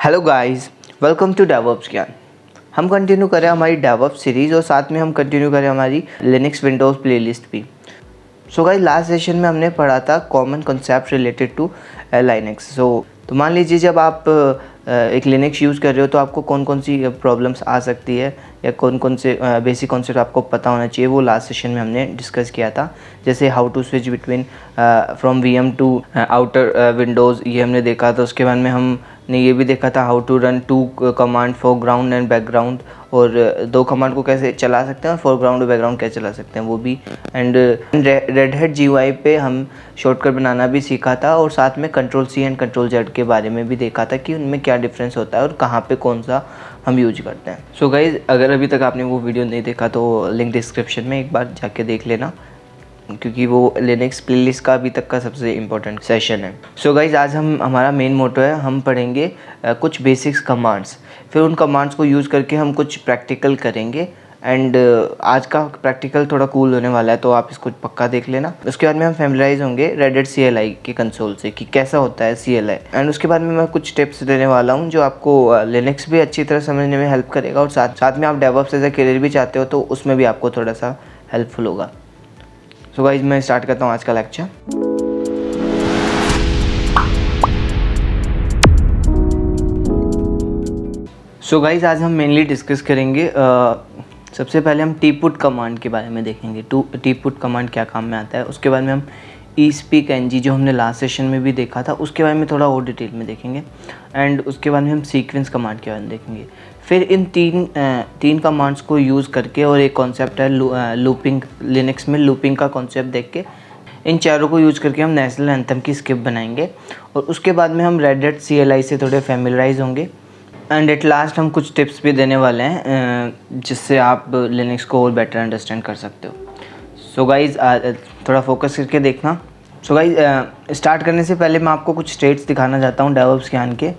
Hello guys, welcome to DevOps Gyan. हम continue करें हमारी डेवऑप्स सीरीज़ और साथ में हम कंटिन्यू करें हमारी लिनक्स विंडोज़ प्लेलिस्ट भी। सो गाइस, लास्ट सेशन में हमने पढ़ा था common concept related to Linux. तो मान लीजिए जब आप एक लिनक्स यूज़ कर रहे हो तो आपको कौन कौन सी प्रॉब्लम्स आ सकती है या कौन कौन से बेसिक कॉन्सेप्ट आपको पता होना चाहिए, वो लास्ट सेशन में हमने डिस्कस किया था। जैसे how to switch between from VM to outer Windows, ये हमने देखा था। उसके बाद में हमने ये भी देखा था how to run two command foreground and background, और दो कमांड को कैसे चला सकते हैं और फोरग्राउंड और बैकग्राउंड कैसे चला सकते हैं वो भी। एंड रेड हैट जीयूआई पे हम शॉर्टकट बनाना भी सीखा था, और साथ में control C and control Z के बारे में भी देखा था कि उनमें क्या डिफरेंस होता है और कहाँ पे कौन सा हम यूज करते हैं। सो गाइज, अगर अभी तक आपने वो वीडियो नहीं देखा तो लिंक डिस्क्रिप्शन में एक बार जाके देख लेना, क्योंकि वो लिनक्स प्लेलिस्ट का अभी तक का सबसे इम्पोर्टेंट सेशन है। सो गाइज, आज हमारा मेन मोटो है, हम पढ़ेंगे कुछ बेसिक्स कमांड्स, फिर उन कमांड्स को यूज़ करके हम कुछ प्रैक्टिकल करेंगे। एंड आज का प्रैक्टिकल थोड़ा कूल होने वाला है, तो आप इसको पक्का देख लेना। उसके बाद में हम फैमिलाइज होंगे रेड हैट CLI के कंसोल से कि कैसा होता है CLI। एंड उसके बाद में मैं कुछ टिप्स देने वाला हूँ जो आपको लिनक्स भी अच्छी तरह समझने में हेल्प करेगा, और साथ में आप डेवऑप्स एज ए करियर भी चाहते हो तो उसमें भी आपको थोड़ा सा हेल्पफुल होगा। सो गाइज, मैं स्टार्ट करता हूँ आज का लेक्चर। सो गाइज, आज हम मेनली डिस्कस करेंगे सबसे पहले हम tput कमांड के बारे में देखेंगे। tput कमांड क्या काम में आता है। उसके बाद में हम espeak ng, जो हमने लास्ट सेशन में भी देखा था, उसके बारे में थोड़ा और डिटेल में देखेंगे। एंड उसके बाद में हम सीक्वेंस कमांड के बारे में देखेंगे। फिर इन तीन कमांड्स को यूज़ करके, और एक कॉन्सेप्ट है लूपिंग, लिनक्स में लूपिंग का कॉन्सेप्ट देख के, इन चारों को यूज़ करके हम नेशनल एंथम की स्किप बनाएंगे। और उसके बाद में हम रेड हैट CLI से थोड़े फैमिलराइज होंगे। एंड एट लास्ट हम कुछ टिप्स भी देने वाले हैं जिससे आप लिनक्स को और बेटर अंडरस्टैंड कर सकते हो। सो गाइज, थोड़ा फोकस करके देखना। सो गाइज, स्टार्ट करने से पहले मैं आपको कुछ स्टेट्स दिखाना चाहता हूँ डेवऑप्स ज्ञान के।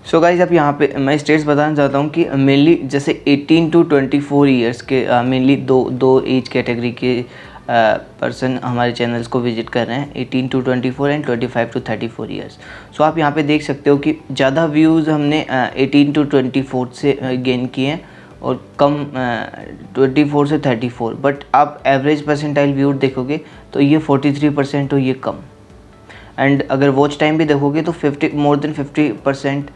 सो गाइज, अब यहाँ पे मैं स्टेट्स बताना चाहता हूँ कि मेनली जैसे 18 टू 24 ईयर्स के मेनली दो एज कैटेगरी के पर्सन हमारे चैनल्स को विजिट कर रहे हैं, 18 टू 24 एंड 25 टू 34 ईयर्स। सो आप यहाँ पे देख सकते हो कि ज़्यादा व्यूज़ हमने 18 टू 24 से गेन किए हैं, और कम 24 से 34। बट आप एवरेज परसेंटाइल व्यू देखोगे तो ये 43% और ये कम। एंड अगर वॉच टाइम भी देखोगे तो more than 50%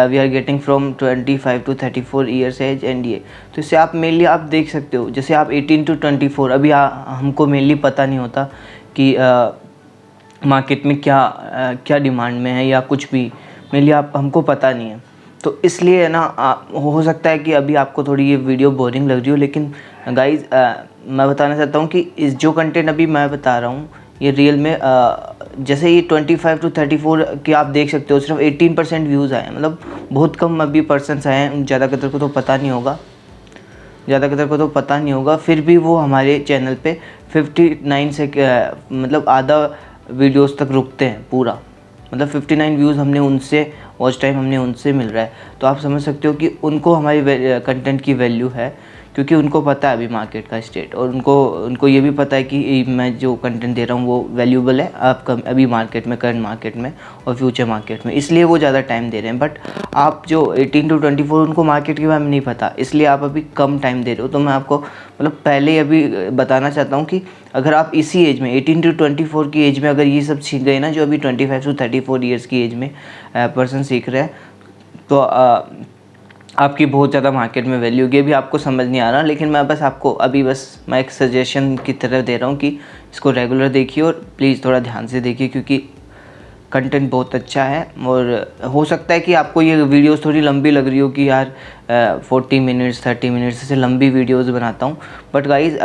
we are getting from 25 to 34 years age. And ये तो इससे आप मेनली आप देख सकते हो, जैसे आप 18 टू 24 अभी हमको मेनली पता नहीं होता कि मार्केट में क्या डिमांड में है या कुछ भी, मेनली हमको पता नहीं है। तो इसलिए है ना, हो सकता है कि अभी आपको थोड़ी ये वीडियो बोरिंग लग रही हो, लेकिन गाइज मैं बताना चाहता हूँ कि इस जो कंटेंट अभी मैं बता रहा हूँ ये रियल में जैसे ये 25 टू 34 के आप देख सकते हो, सिर्फ 18% व्यूज़ आए हैं, मतलब बहुत कम अभी पर्सन्स आए हैं। ज़्यादातर को तो पता नहीं होगा, फिर भी वो हमारे चैनल पे 59 से मतलब आधा वीडियोस तक रुकते हैं पूरा, मतलब 59 व्यूज़ हमने उनसे, वॉच टाइम हमने उनसे मिल रहा है। तो आप समझ सकते हो कि उनको हमारी कंटेंट की वैल्यू है, क्योंकि उनको पता है अभी मार्केट का स्टेट, और उनको ये भी पता है कि मैं जो कंटेंट दे रहा हूँ वो वैल्यूबल है आपका अभी मार्केट में, करंट मार्केट में और फ्यूचर मार्केट में, इसलिए वो ज़्यादा टाइम दे रहे हैं। बट आप जो 18 टू 24 उनको मार्केट के बारे में नहीं पता, इसलिए आप अभी कम टाइम दे रहे हो। तो मैं आपको मतलब पहले अभी बताना चाहता हूँ कि अगर आप इसी एज में 18 टू 24 की एज में अगर ये सब सीख गए ना, जो अभी 25 टू 34 ईयर्स की एज में पर्सन सीख रहे हैं, तो आपकी बहुत ज़्यादा मार्केट में वैल्यू होगी। अभी आपको समझ नहीं आ रहा, लेकिन मैं एक सजेशन की तरह दे रहा हूँ कि इसको रेगुलर देखिए और प्लीज़ थोड़ा ध्यान से देखिए, क्योंकि कंटेंट बहुत अच्छा है। और हो सकता है कि आपको ये वीडियोस थोड़ी लंबी लग रही हो कि यार 40 मिनट्स 30 मिनट्स से लंबी वीडियोस बनाता हूँ। बट गाइज़,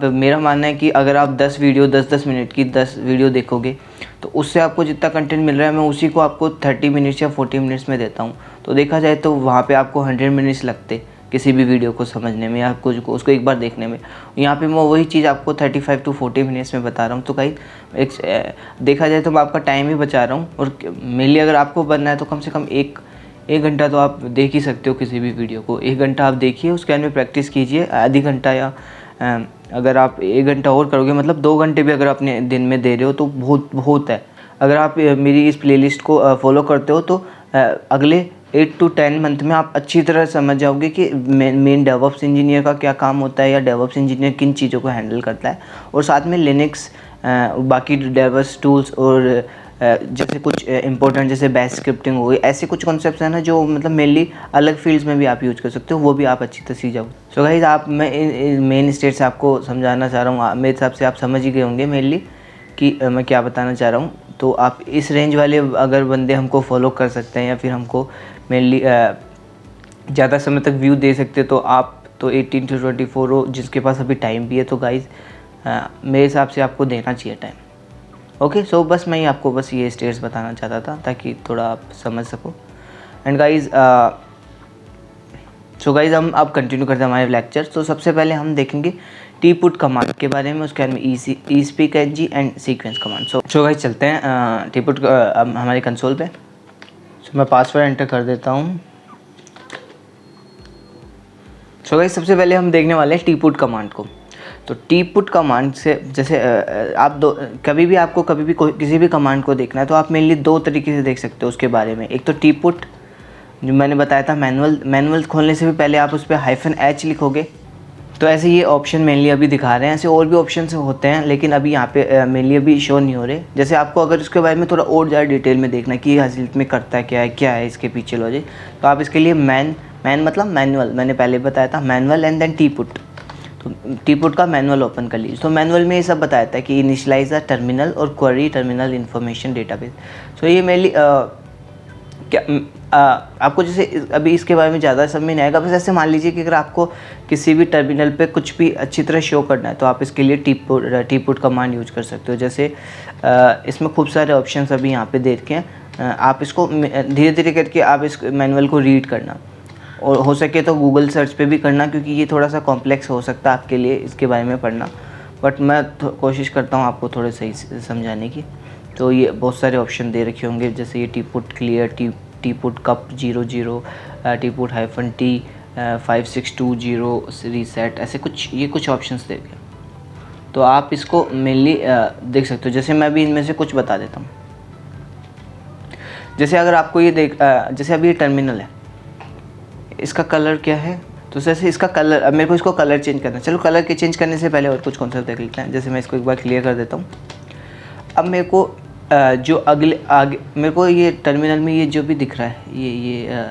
मेरा मानना है कि अगर आप 10 मिनट की 10 वीडियो देखोगे तो उससे आपको जितना कंटेंट मिल रहा है मैं उसी को आपको 30 मिनट्स या 40 मिनट्स में देता हूँ। तो देखा जाए तो वहाँ पे आपको 100 मिनट्स लगते किसी भी वीडियो को समझने में या कुछ को उसको एक बार देखने में। यहाँ पे मैं वही चीज़ आपको 35 टू 40 मिनट्स में बता रहा हूँ। तो गाइस, देखा जाए तो मैं आपका टाइम ही बचा रहा हूँ, और मेनली अगर आपको बनना है तो कम से कम एक घंटा तो आप देख ही सकते हो किसी भी वीडियो को। 1 घंटा आप देखिए, उसके बाद में प्रैक्टिस कीजिए आधी घंटा, या अगर आप 1 घंटा और करोगे मतलब 2 घंटे भी अगर अपने दिन में दे रहे हो तो बहुत है। अगर आप मेरी इस प्लेलिस्ट को फॉलो करते हो तो अगले 8 to 10 मंथ में आप अच्छी तरह समझ जाओगे कि मेन डेवऑप्स इंजीनियर का क्या काम होता है या डेवऑप्स इंजीनियर किन चीज़ों को हैंडल करता है, और साथ में लिनक्स, बाकी डेवऑप्स टूल्स और जैसे कुछ इंपॉर्टेंट जैसे बैश स्क्रिप्टिंग हो गई, ऐसे कुछ कॉन्सेप्ट्स हैं ना जो मतलब मेनली अलग फील्ड्स में भी आप यूज़ कर सकते हो, वो भी आप अच्छी तरह सीख जाओगे। सो गाइस, आप मैं मेन स्टेट से आपको समझाना चाह रहा हूँ, मेरे हिसाब से आप समझ ही गए होंगे मेनली कि मैं क्या बताना चाह रहा हूँ। तो आप इस रेंज वाले अगर बंदे हमको फॉलो कर सकते हैं या फिर हमको मेनली ज़्यादा समय तक व्यू दे सकते, तो आप तो 18 to 24 हो, जिसके पास अभी टाइम भी है, तो गाइस मेरे हिसाब से आपको देना चाहिए टाइम। ओके, सो बस मैं आपको बस ये स्टेट्स बताना चाहता था ताकि थोड़ा आप समझ सको। एंड गाइस, सो गाइस हम अब कंटिन्यू करते हैं हमारे लेक्चर। तो सबसे पहले हम देखेंगे tput कमांड के बारे में, उसके बारे में espeakng and sequence command. So guys चलते हैं tput हमारे कंसोल पे। सो मैं पासवर्ड एंटर कर देता हूँ। सो गाइस सबसे पहले हम देखने वाले हैं tput कमांड को। तो tput कमांड से जैसे आप कभी भी किसी भी कमांड को देखना है तो आप मेनली दो तरीके से देख सकते हो उसके बारे में। एक तो tput जो मैंने बताया था मैनुअल खोलने से भी पहले आप उस पर -h लिखोगे, तो ऐसे ये ऑप्शन मेनली अभी दिखा रहे हैं। ऐसे और भी ऑप्शन होते हैं लेकिन अभी यहाँ पे मेनली अभी शो नहीं हो रहे। जैसे आपको अगर उसके बारे में थोड़ा और ज़्यादा डिटेल में देखना है कि असलियत में करता है क्या है इसके पीछे लॉजिक, तो आप इसके लिए मैन मतलब मैनुअल, मैंने पहले बताया था मैनुअल एंड देन tput। तो tput का मैनुअल ओपन कर लीजिए। तो मैनुअल में ये सब बताया था कि इनिशियलाइज द टर्मिनल और क्वेरी टर्मिनल इन्फॉर्मेशन डेटाबेस। सो ये मेनली आपको जैसे अभी इसके बारे में ज़्यादा समझ में नहीं आएगा, बस ऐसे मान लीजिए कि अगर आपको किसी भी टर्मिनल पे कुछ भी अच्छी तरह शो करना है तो आप इसके लिए tput कमांड यूज कर सकते हो। जैसे इसमें खूब सारे ऑप्शंस अभी यहाँ पे दे रखे हैं, आप इसको धीरे धीरे करके आप इस मैनुअल को रीड करना, और हो सके तो गूगल सर्च पे भी करना, क्योंकि ये थोड़ा सा कॉम्प्लेक्स हो सकता है आपके लिए इसके बारे में पढ़ना, बट मैं कोशिश करता हूँ आपको थोड़े सही समझाने की। तो ये बहुत सारे ऑप्शन दे रखे होंगे, जैसे ये tput clear, tput cup 00, tput -t 5620 reset, ऐसे कुछ ऑप्शंस दे रखे। तो आप इसको मेनली देख सकते हो। जैसे मैं भी इनमें से कुछ बता देता हूँ। जैसे अगर आपको ये जैसे अभी ये टर्मिनल है, इसका कलर क्या है, तो जैसे इसका कलर, अब मेरे को इसको कलर चेंज करना है। चलो कलर के चेंज करने से पहले और कुछ कॉन्सेप्ट देख लेते हैं। जैसे मैं इसको एक बार क्लियर कर देता हूँ। अब मेरे को जो आगे मेरे को ये टर्मिनल में ये जो भी दिख रहा है ये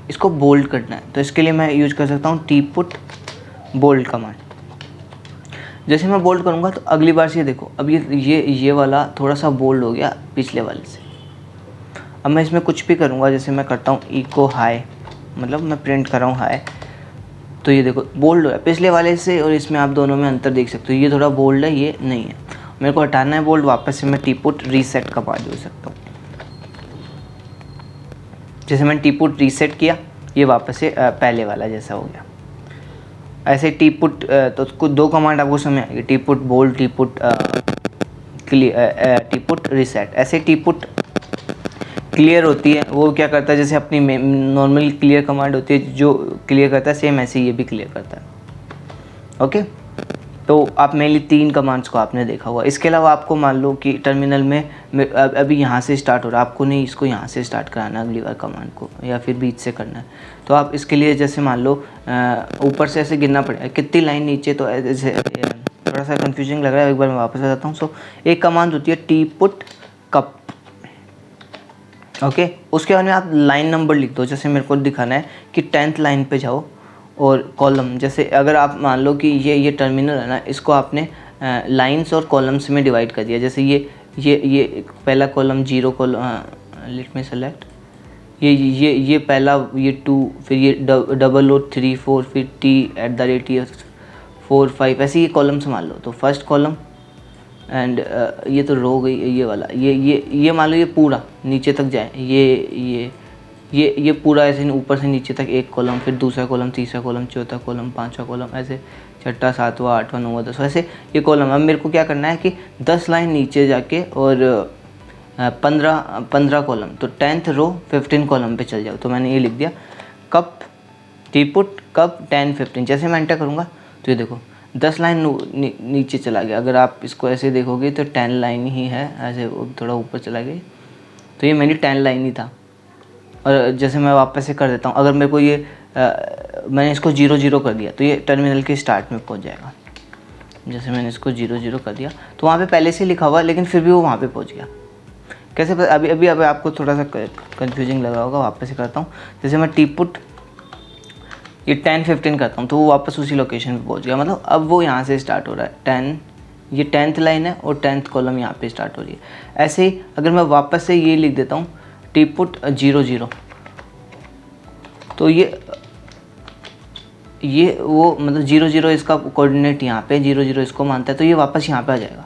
इसको बोल्ड करना है, तो इसके लिए मैं यूज कर सकता हूँ tput बोल्ड कमांड। जैसे मैं बोल्ड करूँगा तो अगली बार से देखो, अब ये वाला थोड़ा सा बोल्ड हो गया पिछले वाले से। अब मैं इसमें कुछ भी करूँगा, जैसे मैं करता हूँ इको हाई, मतलब मैं प्रिंट कर रहा हूँ हाई, तो ये देखो बोल्ड हो गया पिछले वाले से, और इसमें आप दोनों में अंतर देख सकते हो। ये थोड़ा बोल्ड है, ये नहीं है। मेरे को हटाना है बोल्ड, वापस से मैं tput रीसेट कमांड यूज सकता हूँ। जैसे मैंने tput रीसेट किया, ये वापस से पहले वाला जैसा हो गया। ऐसे tput तो कुछ दो कमांड आपको समझ आएगी, tput bold, tput clear, tput reset. ऐसे tput क्लियर होती है, वो क्या करता है, जैसे अपनी नॉर्मल क्लियर कमांड होती है जो क्लियर करता है, सेम ऐसे ये भी क्लियर करता है। ओके, तो आप मेनली 3 कमांड्स को आपने देखा हुआ। इसके अलावा आपको मान लो कि टर्मिनल में अभी यहाँ से स्टार्ट हो रहा है, आपको नहीं इसको यहाँ से स्टार्ट कराना अगली बार कमांड को, या फिर बीच से करना है। तो आप इसके लिए जैसे मान लो ऊपर से ऐसे गिनना पड़ेगा कितनी लाइन नीचे, तो ऐसे थोड़ा सा कन्फ्यूजिंग लग रहा है, एक बार मैं वापस आ जाता हूँ। सो एक कमांड होती है tput cup। ओके, उसके बाद में आप लाइन नंबर लिख दो। जैसे मेरे को दिखाना है कि 10th लाइन पे जाओ, और कॉलम, जैसे अगर आप मान लो कि ये टर्मिनल है ना, इसको आपने लाइंस और कॉलम्स में डिवाइड कर दिया। जैसे ये पहला column 0 column, let me select, ये पहला, ये 2, फिर ये 0034, फिर t@4 5, ऐसे ये कॉलम्स मान लो। तो फर्स्ट कॉलम एंड ये तो रो गई, ये वाला, ये मान लो ये पूरा नीचे तक जाए, ये पूरा ऐसे ऊपर से नीचे तक एक कॉलम, फिर दूसरा कॉलम, तीसरा कॉलम, चौथा कॉलम, पांचवा कॉलम, ऐसे छठा, सातवां, आठवां, नौवां, 10वां, ऐसे ये कॉलम। अब मेरे को क्या करना है कि 10 लाइन नीचे जाके और 15 कॉलम, तो 10th रो 15 कॉलम पे चल जाओ। तो मैंने ये लिख दिया कप, tput कप 10 15। जैसे मैं एंटर करूँगा तो ये देखो 10 लाइन नीचे चला गया। अगर आप इसको ऐसे देखोगे तो 10 लाइन ही है, ऐसे थोड़ा ऊपर चला गया, तो ये मेरी 10 लाइन ही था। और जैसे मैं वापस से कर देता हूँ, अगर मेरे को ये मैंने इसको 0 0 कर दिया तो ये टर्मिनल के स्टार्ट में पहुँच जाएगा। जैसे मैंने इसको 0 0 कर दिया तो वहाँ पे पहले से लिखा हुआ, लेकिन फिर भी वो वहाँ पे पहुँच गया। कैसे अभी आपको थोड़ा सा कंफ्यूजिंग लगा होगा, वापस से करता हूँ। जैसे मैं टी पुट ये 10 15 करता हूँ तो वो वापस उसी लोकेशन पे पहुँच गया, मतलब अब वो यहाँ से स्टार्ट हो रहा है 10, ये 10th लाइन है और 10th कॉलम यहाँ पे स्टार्ट हो रही है। ऐसे ही अगर मैं वापस से ये लिख देता हूँ टी पुट 0 0, तो ये वो मतलब 0 0 इसका कोऑर्डिनेट यहाँ पे, 0 0 इसको मानता है, तो ये वापस यहाँ पे आ जाएगा।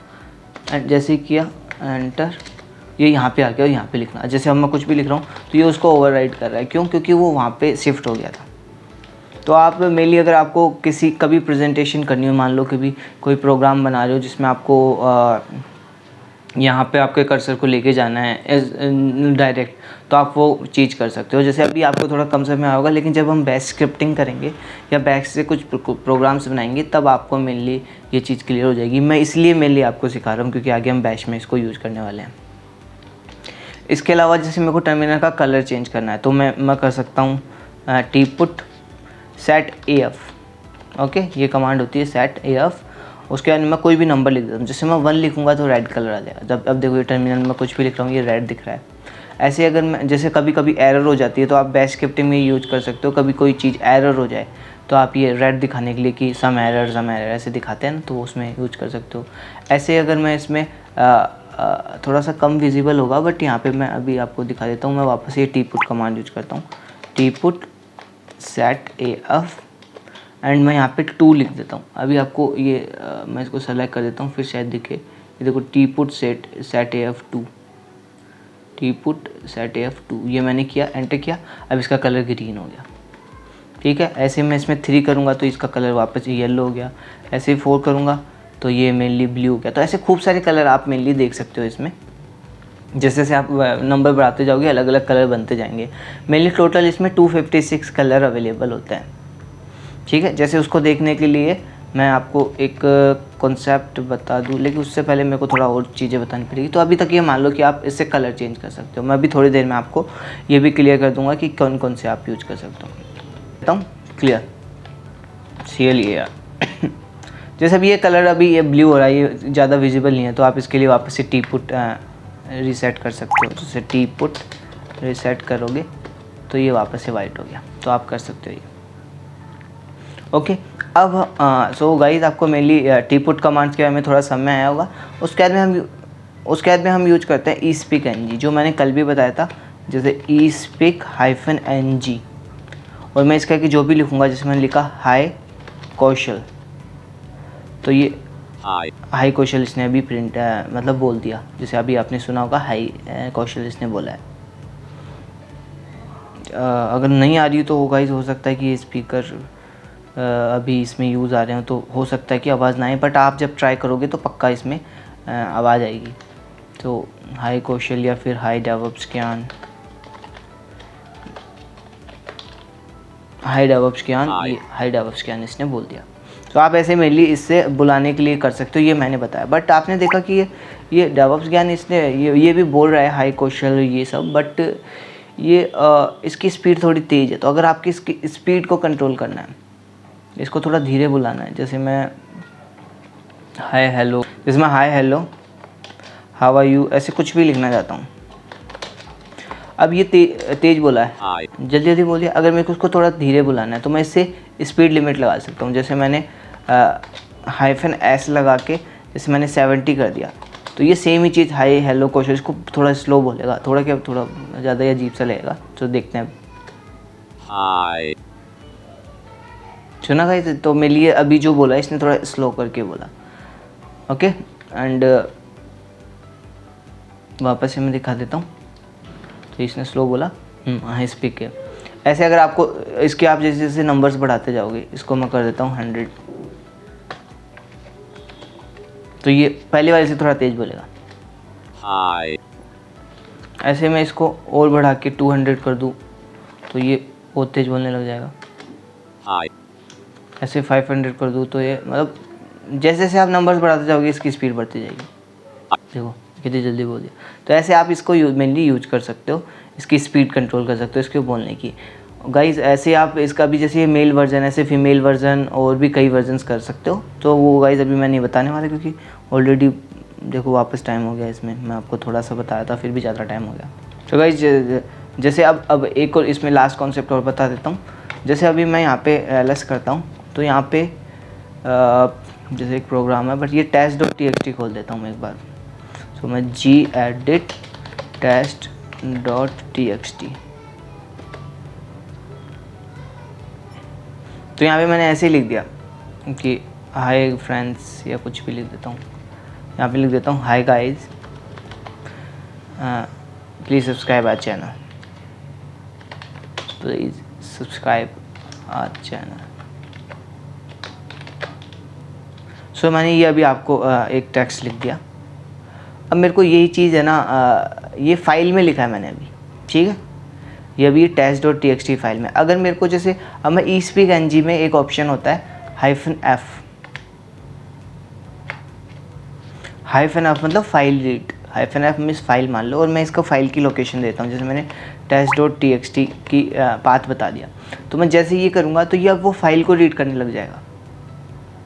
एंड जैसे किया एंटर, ये यहाँ पे आ गया और यहाँ पे लिखना। जैसे अब मैं कुछ भी लिख रहा हूँ तो ये उसको ओवरराइड कर रहा है, क्यों? क्योंकि वो वहाँ पे शिफ्ट हो गया था। तो आप मेनली अगर आपको कभी प्रेजेंटेशन करनी हो, मान लो कि भी कोई प्रोग्राम बना रहे हो जिसमें आपको यहाँ पे आपके कर्सर को लेके जाना है डायरेक्ट, तो आप वो चीज़ कर सकते हो। जैसे अभी आपको थोड़ा कम समय आएगा, लेकिन जब हम बैच स्क्रिप्टिंग करेंगे या बैच से कुछ प्रोग्राम्स बनाएंगे तब आपको मेनली ये चीज़ क्लियर हो जाएगी। मैं इसलिए मेनली आपको सिखा रहा हूँ क्योंकि आगे हम बैच में इसको यूज़ करने वाले हैं। इसके अलावा जैसे मेरे को टर्मिनल का कलर चेंज करना है तो मैं कर सकता हूँ T put set AF। Okay, ये कमांड होती है सेट AF। उसके बाद मैं कोई भी नंबर लिख देता हूँ। जैसे मैं 1 लिखूँगा तो रेड कलर आ जाएगा। जब अब देखो ये टर्मिनल में कुछ भी लिख रहा हूँ ये रेड दिख रहा है। ऐसे अगर मैं जैसे कभी कभी एरर हो जाती है तो आप बैच स्क्रिप्टिंग में यूज कर सकते हो। कभी कोई चीज़ एरर हो जाए तो आप ये रेड दिखाने के लिए कि सम एरर ऐसे दिखाते हैं ना, तो उसमें यूज कर सकते हो। ऐसे अगर मैं इसमें थोड़ा सा कम विजिबल होगा, बट यहाँ पे मैं अभी आपको दिखा देता हूँ। मैं वापस ये टी पुट कमांड यूज करता हूँ, T put set AF and मैं यहाँ पे 2 लिख देता हूँ। अभी आपको ये मैं इसको सेलेक्ट कर देता हूँ, फिर शायद दिखे। ये देखो T put set AF 2, T put set AF 2, ये मैंने किया, एंटर किया। अब इसका कलर ग्रीन हो गया। ठीक है, ऐसे मैं इसमें 3 करूँगा तो इसका कलर वापस येलो हो गया। ऐसे 4 करूँगा तो ये मेनली ब्लू हो गया। तो ऐसे खूब सारे कलर आप मेनली देख सकते हो इसमें। जैसे जैसे आप नंबर बढ़ाते जाओगे अलग अलग कलर बनते जाएंगे। मेनली टोटल इसमें 256 कलर अवेलेबल होते हैं। ठीक है, जैसे उसको देखने के लिए मैं आपको एक कॉन्सेप्ट बता दूं, लेकिन उससे पहले मेरे को थोड़ा और चीज़ें बतानी पड़ेगी। तो अभी तक ये मान लो कि आप इससे कलर चेंज कर सकते हो। मैं अभी थोड़ी देर में आपको ये भी क्लियर कर दूंगा कि कौन कौन से आप यूज कर सकते हो। कहता हूँ क्लियर CLEAR। जैसे अभी ये कलर अभी ये ब्लू हो रहा है, ये ज़्यादा विजिबल नहीं है, तो आप इसके लिए वापस से टी पुट रीसेट कर सकते हो। जैसे टी पुट रीसेट करोगे तो ये वापस से वाइट हो गया। तो आप कर सकते हो ये। ओके, अब सो गाइस आपको मेनली टी पुट कमांड्स के बारे में थोड़ा समझ आया होगा। उसके बाद में हम यूज करते हैं eSpeak NG, जो मैंने कल भी बताया था। जैसे eSpeak -NG, और मैं इसका कि जो भी लिखूँगा, जैसे मैंने लिखा हाय कौशल, तो ये हाय कौशल इसने अभी प्रिंट मतलब बोल दिया। जैसे अभी आपने सुना होगा हाय कौशल इसने बोला है। अगर नहीं आ रही तो होगा ही, हो सकता है कि ये स्पीकर अभी इसमें यूज़ आ रहे हो तो हो सकता है कि आवाज़ ना आए, बट आप जब ट्राई करोगे तो पक्का इसमें आवाज़ आएगी। तो हाय कौशल या फिर हाय डेवऑप्स ज्ञान, हाय डेवऑप्स ज्ञान, ये हाय डेवऑप्स ज्ञान इसने बोल दिया। तो आप ऐसे मेनली इससे बुलाने के लिए कर सकते हो, ये मैंने बताया। बट आपने देखा कि ये डेवऑप्स ज्ञान इसने ये भी बोल रहा है हाय कौशल ये सब, बट ये इसकी स्पीड थोड़ी तेज़ है। तो अगर आपकी इसकी स्पीड को कंट्रोल करना है, इसको थोड़ा धीरे बुलाना है। जैसे मैं हाय हेलो, जैसे मैं hi hello how are you ऐसे कुछ भी लिखना चाहता हूँ। अब ये तेज बोला है, जल्दी जल्दी बोलिए। अगर मेरे को उसको थोड़ा धीरे बुलाना है तो मैं इससे स्पीड लिमिट लगा सकता हूँ। जैसे मैंने -S लगा के जैसे मैंने 70 कर दिया, तो ये सेम ही चीज़ हाय हेलो कौशल, इसको थोड़ा स्लो बोलेगा, थोड़ा ज़्यादा अजीब सा लगेगा। तो देखते हैं हाय, सुना गाइस? तो मेरे लिए अभी जो बोला इसने थोड़ा स्लो करके बोला। ओके, एंड वापस से मैं दिखा देता हूँ। तो इसने स्लो बोला, हाँ स्पीक है। ऐसे अगर आपको इसके आप जैसे जैसे नंबर्स बढ़ाते जाओगे, इसको मैं कर देता हूँ 100, तो ये पहले वाले से थोड़ा तेज बोलेगा हाय। ऐसे मैं इसको और बढ़ा के 200 कर दूँ तो ये बहुत तेज बोलने लग जाएगा हाय। ऐसे 500 कर दूँ तो ये मतलब जैसे जैसे आप नंबर्स बढ़ाते जाओगे इसकी स्पीड बढ़ती जाएगी। देखो कितनी जल्दी बोल दिया। तो ऐसे आप इसको मेनली यूज कर सकते हो। इसकी स्पीड कंट्रोल कर सकते हो, इसके बोलने की। गाइज़ ऐसे आप इसका भी जैसे ये मेल वर्जन, ऐसे फीमेल वर्जन और भी कई वर्जन्स कर सकते हो। तो वो गाइज़ अभी मैं नहीं बताने वाला, क्योंकि ऑलरेडी देखो वापस टाइम हो गया इसमें, मैं आपको थोड़ा सा बताया था फिर भी ज़्यादा टाइम हो गया। तो गाइज़ जैसे अब एक और इसमें लास्ट कॉन्सेप्ट और बता देता हूँ। जैसे अभी मैं यहाँ पे एलएस करता हूँ, तो यहाँ पे जैसे एक प्रोग्राम है, बट ये test.txt खोल देता हूँ मैं एक बार। तो मैं gedit test.txt, तो यहाँ पे मैंने ऐसे ही लिख दिया कि हाय फ्रेंड्स, या कुछ भी लिख देता हूँ। यहाँ पे लिख देता हूँ hi guys, please subscribe our channel, please subscribe our channel. So मैंने ये अभी आपको एक टेक्स्ट लिख दिया। अब मेरे को यही चीज़ है ना, ये फाइल में लिखा है मैंने अभी, ठीक है, ये अभी test.txt फाइल में। अगर मेरे को जैसे अब मैं eSpeak-ng में एक ऑप्शन होता है -f, -f मतलब file read, -f means file मान लो, और मैं इसको फाइल की लोकेशन देता हूँ। जैसे मैंने test.txt की पाथ बता दिया, तो मैं जैसे ये करूँगा तो ये अब वो फाइल को रीड करने लग जाएगा।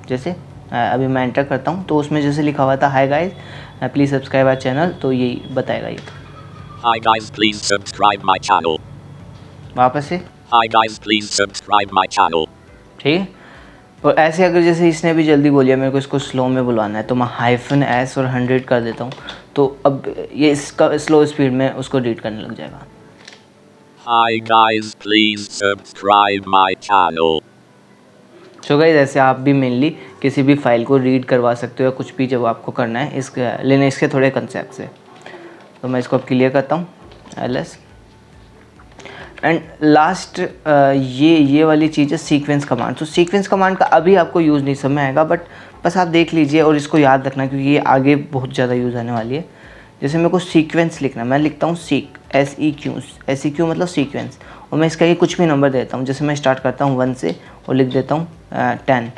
जैसे अभी मैं एंटर करता हूँ, तो उसमें जैसे लिखा हुआ था hi guys please subscribe our channel, तो यही बताएगा ये hi guys please subscribe my channel. वापस से hi guys please subscribe my channel. ठीक है। और ऐसे अगर जैसे इसने भी जल्दी बोलिया, मेरे को इसको स्लो में बुलवाना है, तो मैं -s और 100 कर देता हूँ, तो अब ये इसका स्लो स्पीड में उसको रीड करने लग जाएगा। हाय guys please subscribe my channel. So guys ऐसे आप भी मेनली किसी भी फाइल को रीड करवा सकते हो, या कुछ भी जब आपको करना है इसके लिनक्स के थोड़े कंसेप्ट से। तो मैं इसको अब क्लियर करता हूँ ls। एंड लास्ट ये वाली चीज़ है सीक्वेंस कमांड। तो सीक्वेंस कमांड का अभी आपको यूज़ नहीं समझ आएगा, बट बस आप देख लीजिए और इसको याद रखना, क्योंकि ये आगे बहुत ज़्यादा यूज़ आने वाली है। जैसे मेरे को सीक्वेंस लिखना, मैं लिखता हूँ सीक, SEQ मतलब सीक्वेंस, और मैं इसका ये कुछ भी नंबर देता हूँ। जैसे मैं स्टार्ट करता हूँ 1 से और लिख देता हूँ 10,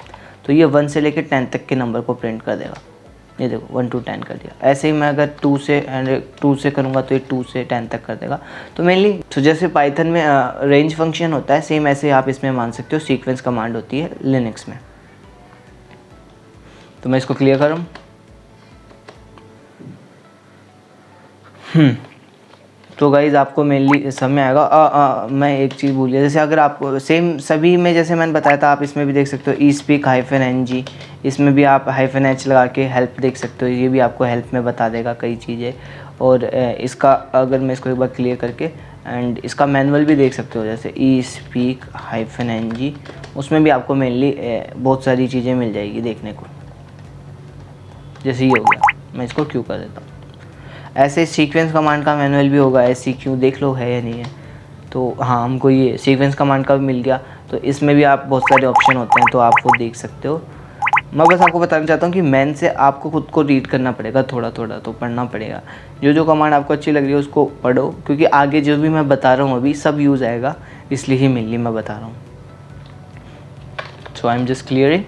तो ये 1 से लेकर 10 तक के नंबर को प्रिंट कर देगा। ये देखो 1 to 10 कर दिया। ऐसे ही मैं अगर 2 से करूँगा तो ये 2 से 10 तक कर देगा। तो मेनली तो जैसे पाइथन में रेंज फंक्शन होता है, सेम ऐसे आप इसमें मान सकते हो सीक्वेंस कमांड होती है लिनक्स में। तो मैं इसको क्लियर करूँ। तो गाइज़ आपको मेनली समझ आएगा। मैं एक चीज़ भूल गया, जैसे अगर आप सेम सभी में जैसे मैंने बताया था, आप इसमें भी देख सकते हो eSpeak-ng, इसमें भी आप -h लगा के हेल्प देख सकते हो, ये भी आपको हेल्प में बता देगा कई चीज़ें। और इसका अगर मैं इसको एक बार क्लियर करके एंड इसका मैनुअल भी देख सकते हो, जैसे eSpeak-ng, उसमें भी आपको मेनली बहुत सारी चीज़ें मिल जाएगी देखने को। जैसे ये हो गया, मैं इसको क्यू कर देता हूँ। ऐसे सीक्वेंस कमांड का मैनुअल भी होगा, SEQ देख लो है या नहीं है। तो हाँ, हमको ये सीक्वेंस कमांड का भी मिल गया, तो इसमें भी आप बहुत सारे ऑप्शन होते हैं, तो आप वो देख सकते हो। मैं बस आपको बताना चाहता हूँ कि मैन से आपको खुद को रीड करना पड़ेगा, थोड़ा थोड़ा तो पढ़ना पड़ेगा। जो कमांड आपको अच्छी लग रही है उसको पढ़ो, क्योंकि आगे जो भी मैं बता रहा हूँ अभी सब यूज़ आएगा, इसलिए ही मेनली मैं बता रहा हूँ। सो आई एम जस्ट क्लियरिंग।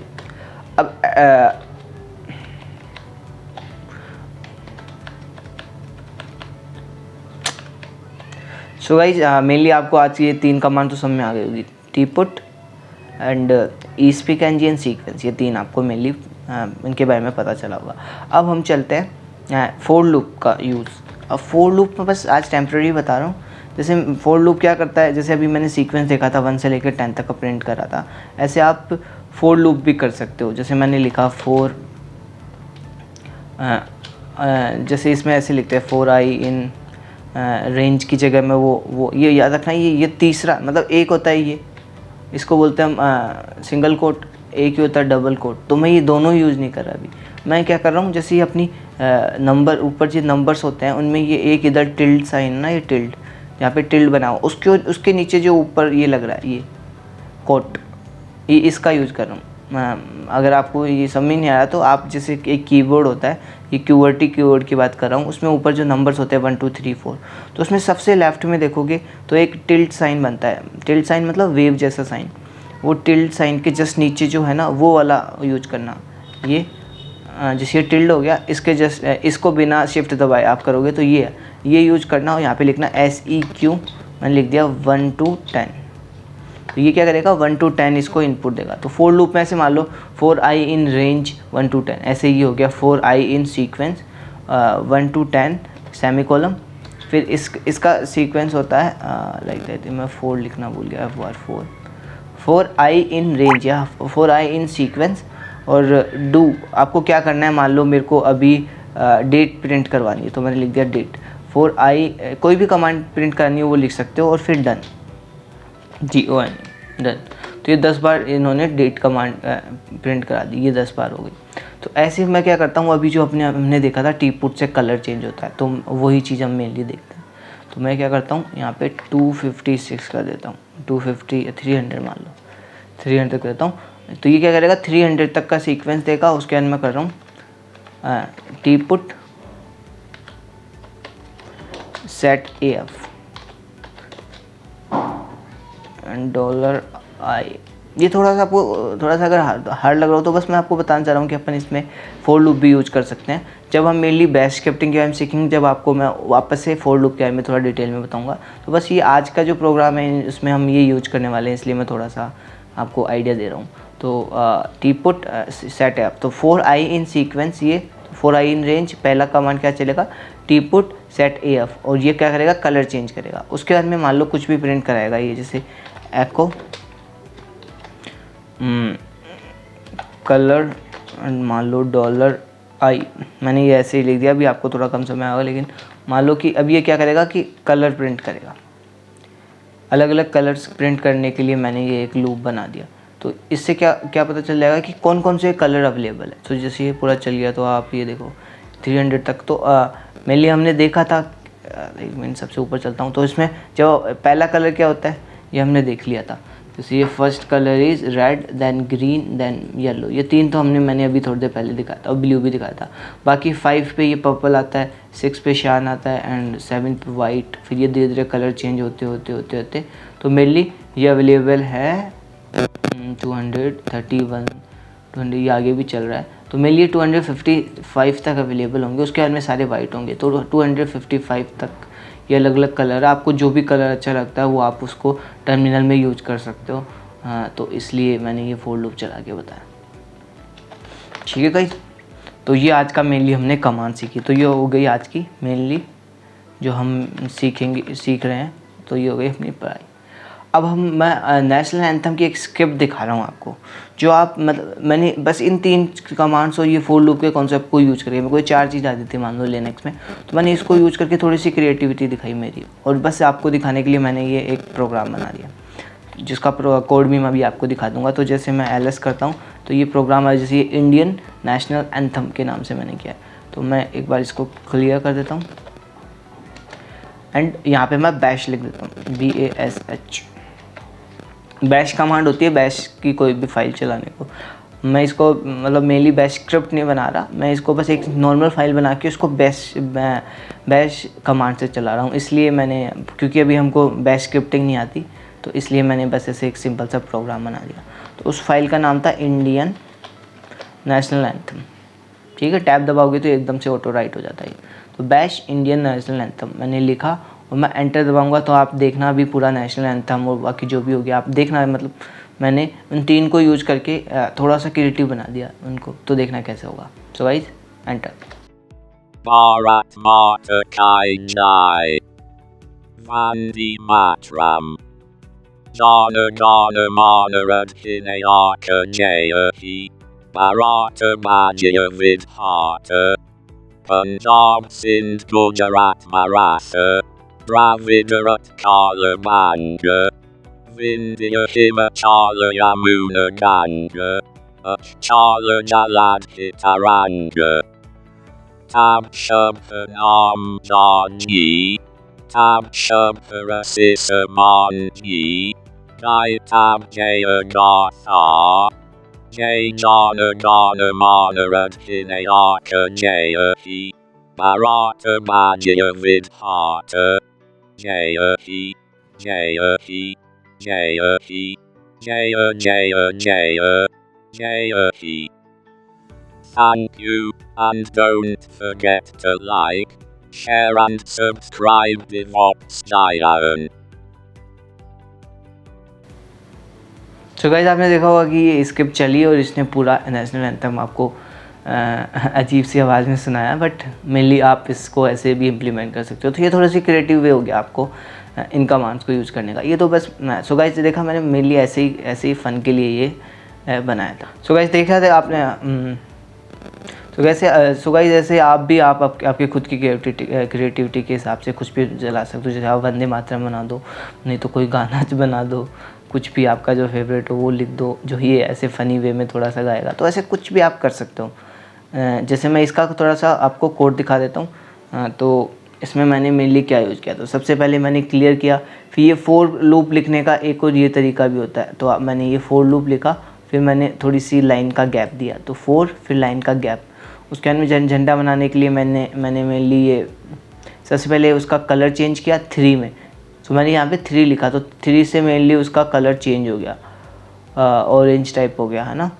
अब सो गाइज मेनली आपको आज की ये 3 कमांड तो समझ में आ गई होगी, tput and eSpeak-ng and sequence, ये 3 आपको मेनली इनके बारे में पता चला होगा। अब हम चलते हैं फोर लूप का यूज़। अब फोर लूप में बस आज टेम्प्रेरी बता रहा हूँ। जैसे फोर लूप क्या करता है, जैसे अभी मैंने सीक्वेंस देखा था 1 से लेकर 10 तक का प्रिंट करा था, ऐसे आप फोर लूप भी कर सकते हो। जैसे मैंने लिखा फोर, जैसे इसमें ऐसे लिखते हैं 4i इन रेंज की जगह में वो ये याद रखना, ये तीसरा मतलब एक होता है, ये इसको बोलते हैं हम सिंगल कोट, एक ही होता है डबल कोट। तो मैं ये दोनों यूज़ नहीं कर रहा अभी। मैं क्या कर रहा हूँ, जैसे ये अपनी नंबर ऊपर जो नंबर्स होते हैं उनमें ये एक इधर टिल्ड साइन ना, ये टिल्ड यहाँ पे टिल्ड बना हो, उसके नीचे जो ऊपर ये लग रहा है ये कोट, ये इसका यूज़ कर रहा हूँ। अगर आपको ये समझ नहीं आया तो आप जैसे एक कीबोर्ड होता है, ये QWERTY कीबोर्ड की बात कर रहा हूँ, उसमें ऊपर जो नंबर्स होते हैं 1 2 3 4, तो उसमें सबसे लेफ्ट में देखोगे तो एक टिल्ट साइन बनता है। टिल्ट साइन मतलब वेव जैसा साइन, वो टिल्ट साइन के जस्ट नीचे जो है ना वो वाला यूज करना। ये जैसे ये टिल्ड हो गया, इसके जस्ट इसको बिना शिफ्ट दबाए आप करोगे तो ये है, ये यूज करना और यहाँ पे लिखना SEQ, मैंने लिख दिया 1 to 10। तो ये क्या करेगा 1 to 10 इसको इनपुट देगा। तो फोर लूप में ऐसे मान लो 4i इन रेंज 1 to 10, ऐसे ही हो गया 4i इन सीक्वेंस 1 to 10 सेमीकोलम। फिर इसका सीक्वेंस होता है लाइक दैट, मैं 4 लिखना भूल गया, FR 4i इन रेंज या 4i इन सीक्वेंस। और डू आपको क्या करना है, मान लो मेरे को अभी डेट प्रिंट करवानी है तो मैंने लिख दिया डेट। 4i कोई भी कमांड प्रिंट करनी हो वो लिख सकते हो और फिर डन, DON डन। तो ये 10 बार इन्होंने डेट कमांड प्रिंट करा दी, ये 10 बार हो गई। तो ऐसे मैं क्या करता हूँ, अभी जो हमने देखा था टीपुट से कलर चेंज होता है, तो वही चीज़ हम मेनली देखते हैं। तो मैं क्या करता हूँ यहाँ पे 256 कर देता हूँ, 250 300 मान लो, 300 कर देता हूँ। तो ये क्या करेगा 300 तक का सीक्वेंस देगा। उसके बाद मैं कर रहा हूँ टीपुट सेट AF एंड $i। ये थोड़ा सा आपको थोड़ा सा अगर हार्ड लग रहा हो तो बस मैं आपको बताना चाह रहा हूँ कि अपन इसमें फोर लूप भी यूज कर सकते हैं। जब हम मेनली बैश स्क्रिप्टिंग के बारे में सीखेंगे, जब आपको मैं वापस से फोर लूप के बारे में थोड़ा डिटेल में बताऊँगा। तो बस ये आज का जो प्रोग्राम है उसमें हम ये यूज करने वाले हैं, इसलिए मैं थोड़ा सा आपको आइडिया दे रहा हूँ। तो टीपुट सेट ऐप, तो 4i इन सीक्वेंस, ये 4i इन रेंज, पहला कमांड क्या चलेगा टीपुट सेट AF, और ये क्या करेगा कलर चेंज करेगा। उसके बाद में मान लो कुछ भी प्रिंट कराएगा, ये जैसे एको कलर एंड मान लो $i, मैंने ये ऐसे ही लिख दिया। अभी आपको थोड़ा कम समय आएगा, लेकिन मान लो कि अब ये क्या करेगा कि कलर प्रिंट करेगा। अलग अलग कलर्स प्रिंट करने के लिए मैंने ये एक लूप बना दिया। तो इससे क्या क्या पता चल जाएगा कि कौन कौन से कलर अवेलेबल है। तो जैसे ये पूरा चल गया, तो आप ये देखो 300 तक तो मेनली हमने देखा था। एक मिनट सबसे ऊपर चलता हूँ। तो इसमें जो पहला कलर क्या होता है ये हमने देख लिया था। जैसे ये first colour is red, then green, then yellow. ये तीन तो मैंने अभी थोड़ी देर पहले दिखाया था, और ब्लू भी दिखाया था। बाकी 5 पे ये पर्पल आता है, 6 पे शान आता है, एंड 7 पे वाइट। फिर ये धीरे धीरे कलर चेंज होते होते होते होते तो मेनली ये अवेलेबल है 231, 200, ये आगे भी चल रहा है। तो मेनली 255 तक अवेलेबल होंगे। उसके बाद में सारे वाइट होंगे। तो 255 तक ये अलग अलग कलर है। आपको जो भी कलर अच्छा लगता है वो आप उसको टर्मिनल में यूज कर सकते हो। हाँ, तो इसलिए मैंने ये फोर लूप चला के बताया। ठीक है गाइस, तो ये आज का मेनली हमने कमांड सीखी। तो ये हो गई आज की मेनली जो हम सीख रहे हैं। तो ये हो गई अपनी पढ़ाई। अब मैं नेशनल एंथम की एक स्क्रिप्ट दिखा रहा हूँ आपको, जो आप मतलब मैंने बस इन 3 कमांड्स और ये फोर लूप के कॉन्सेप्ट को यूज करके, मेरे को 4 चीज़ आती थी मान लो लिनक्स में, तो मैंने इसको यूज करके थोड़ी सी क्रिएटिविटी दिखाई मेरी, और बस आपको दिखाने के लिए मैंने ये एक प्रोग्राम बना दिया, जिसका कोड भी मैं अभी आपको दिखा दूँगा। तो जैसे मैं LS करता हूँ तो ये प्रोग्राम है, जैसे ये इंडियन नेशनल एंथम के नाम से मैंने किया है। तो मैं एक बार इसको क्लियर कर देता हूँ, एंड यहाँ पर मैं बैश लिख देता हूँ, BASH। बैश कमांड होती है बैश की कोई भी फाइल चलाने को। मैं इसको मतलब मेनली बैश स्क्रिप्ट नहीं बना रहा, मैं इसको बस एक नॉर्मल फाइल बना के उसको बैश कमांड से चला रहा हूँ। इसलिए मैंने, क्योंकि अभी हमको बैश स्क्रिप्टिंग नहीं आती, तो इसलिए मैंने बस ऐसे एक सिंपल सा प्रोग्राम बना दिया। तो उस फाइल का नाम था इंडियन नेशनल एंथम। ठीक है, टैब दबाओगे तो एकदम से ऑटो राइट हो जाता है। तो बैश इंडियन नेशनल एंथम मैंने लिखा, और मैं एंटर दबाऊंगा तो आप देखना अभी पूरा नेशनल एंथम और बाकी जो भी हो गया आप देखना। मतलब मैंने उन 3 को यूज करके थोड़ा सा क्रिएटिव बना दिया उनको, तो देखना कैसे होगा। So guys enter. Bharat Mata Ki Jai. Vande Matram. Jana Gana Mana Radhinayaka Jaya He. Bharata Bhajya Vidhata. Punjab Sindh Gujarat Maratha. Dravida Utkala Banga. Vindhya Himachala Yamuna Ganga. Uchala Jaladhi Taranga. Tab Shubha Nam Janji. Tab Shubha Rasisa Manji. Jai Tab Jaya Gatha. Jai Jana Gana Mana Radhinayaka Jaya He. Bharata Bhajya Vidhata. Jaya He. Jaya He. Jaya He. Jaya Jaya Jaya. Jaya He. Thank you, and don't forget to like, Share and subscribe DevOps Diane. So guys आपने देखा होगा कि ये script चली और इसने पूरा national anthem आपको अजीब सी आवाज़ में सुनाया, बट मेनली आप इसको ऐसे भी इम्प्लीमेंट कर सकते हो। तो ये थोड़ा सी क्रिएटिव वे हो गया आपको इन कमांड्स को यूज़ करने का। ये तो बस सो गाइस देखा मैंने मेनली ऐसे ही फ़न के लिए ये बनाया था। सो गाइस देखा था आपने सो गाइस जैसे आपके खुद की क्रिएटिविटी के हिसाब से कुछ भी चला सकते हो। जैसे आप वंदे मातरम बना दो, नहीं तो कोई गाना बना दो, कुछ भी आपका जो फेवरेट हो वो लिख दो, जो ये ऐसे फ़नी वे में थोड़ा सा गाएगा। तो ऐसे कुछ भी आप कर सकते हो। जैसे मैं इसका थोड़ा सा आपको कोड दिखा देता हूँ। तो इसमें मैंने मेनली क्या यूज़ किया, तो सबसे पहले मैंने क्लियर किया। फिर ये फोर लूप लिखने का एक और ये तरीका भी होता है। तो मैंने ये फोर लूप लिखा, फिर मैंने थोड़ी सी लाइन का गैप दिया, तो 4 फिर लाइन का गैप। उसके बाद में झंडा बनाने के लिए मैंने मेनली ये सबसे पहले उसका कलर चेंज किया 3 में। तो मैंने यहाँ पे 3 लिखा, तो 3 से मेनली उसका कलर चेंज हो गया, ऑरेंज टाइप हो गया, है ना।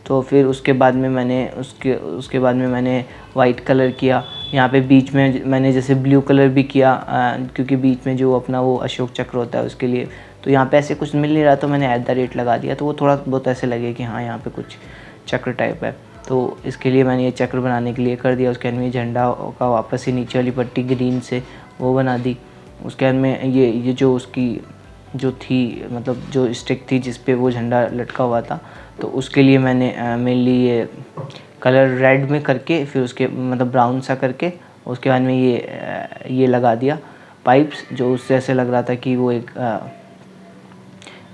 तो फिर उसके बाद में मैंने वाइट कलर किया। यहाँ पे बीच में मैंने जैसे ब्लू कलर भी किया, क्योंकि बीच में जो अपना वो अशोक चक्र होता है उसके लिए। तो यहाँ पे ऐसे कुछ मिल नहीं रहा, तो मैंने @ लगा दिया, तो वो थोड़ा बहुत ऐसे लगे कि हाँ यहाँ पे कुछ चक्र टाइप है। तो इसके लिए मैंने ये चक्र बनाने के लिए कर दिया। उसके बाद में झंडा का वापस से नीचे वाली पट्टी ग्रीन से वो बना दी। उसके बाद में ये जो उसकी जो थी, मतलब जो स्टिक थी जिस पे वो झंडा लटका हुआ था, तो उसके लिए मैंने मेनली ये कलर रेड में करके, फिर उसके मतलब ब्राउन सा करके, उसके बाद में ये लगा दिया पाइप्स, जो उससे ऐसे लग रहा था कि वो एक